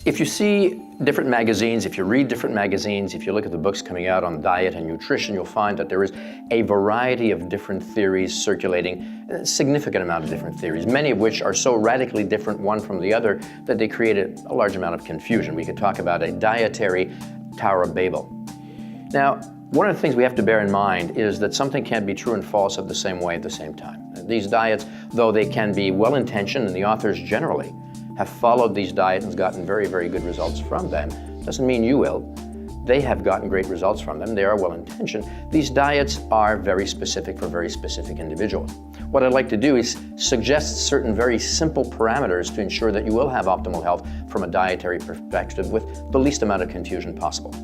If you see different magazines, if you read different magazines, if you look at the books coming out on diet and nutrition, you'll find that there is a variety of different theories circulating, a significant amount of different theories, many of which are so radically different one from the other that they create a large amount of confusion. We could talk about a dietary Tower of Babel. Now, one of the things we have to bear in mind is that something can be true and false at the same way at the same time. These diets, though they can be well-intentioned, and the authors generally have followed these diets and gotten very, very good results from them, doesn't mean you will. They have gotten great results from them. They are well-intentioned. These diets are very specific for very specific individuals. What I'd like to do is suggest certain very simple parameters to ensure that you will have optimal health from a dietary perspective with the least amount of confusion possible.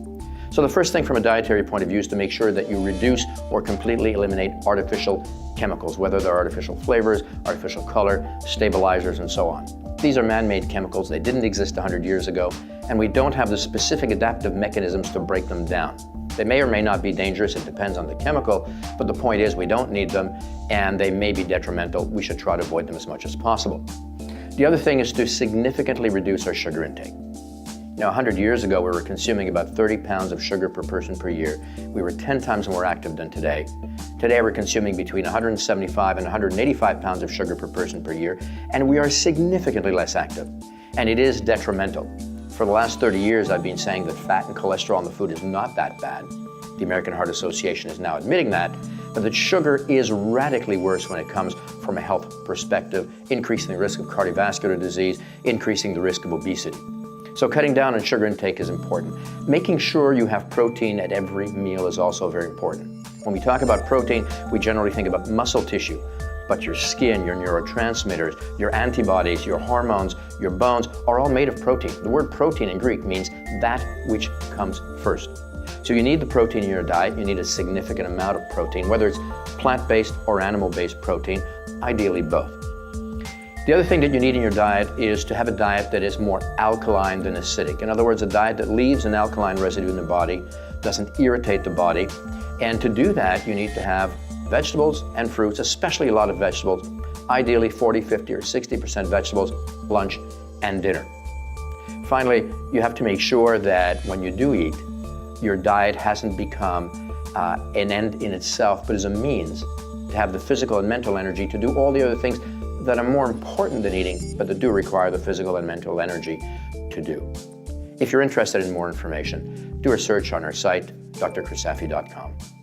So the first thing from a dietary point of view is to make sure that you reduce or completely eliminate artificial chemicals, whether they're artificial flavors, artificial color, stabilizers, and so on. These are man-made chemicals. They didn't exist 100 years ago, and we don't have the specific adaptive mechanisms to break them down. They may or may not be dangerous. It depends on the chemical, but the point is we don't need them, and they may be detrimental. We should try to avoid them as much as possible. The other thing is to significantly reduce our sugar intake. Now, 100 years ago, we were consuming about 30 pounds of sugar per person per year. We were 10 times more active than today. Today, we're consuming between 175 and 185 pounds of sugar per person per year, and we are significantly less active. And it is detrimental. For the last 30 years, I've been saying that fat and cholesterol in the food is not that bad. The American Heart Association is now admitting that, but that sugar is radically worse when it comes from a health perspective, increasing the risk of cardiovascular disease, increasing the risk of obesity. So cutting down on sugar intake is important. Making sure you have protein at every meal is also very important. When we talk about protein, we generally think about muscle tissue, but your skin, your neurotransmitters, your antibodies, your hormones, your bones are all made of protein. The word protein in Greek means that which comes first. So you need the protein in your diet. You need a significant amount of protein, whether it's plant-based or animal-based protein, ideally both. The other thing that you need in your diet is to have a diet that is more alkaline than acidic. In other words, a diet that leaves an alkaline residue in the body, doesn't irritate the body. And to do that, you need to have vegetables and fruits, especially a lot of vegetables, ideally 40, 50, or 60% vegetables, lunch and dinner. Finally, you have to make sure that when you do eat, your diet hasn't become an end in itself, but is a means to have the physical and mental energy to do all the other things that are more important than eating, but that do require the physical and mental energy to do. If you're interested in more information, do a search on our site, drchrisafi.com.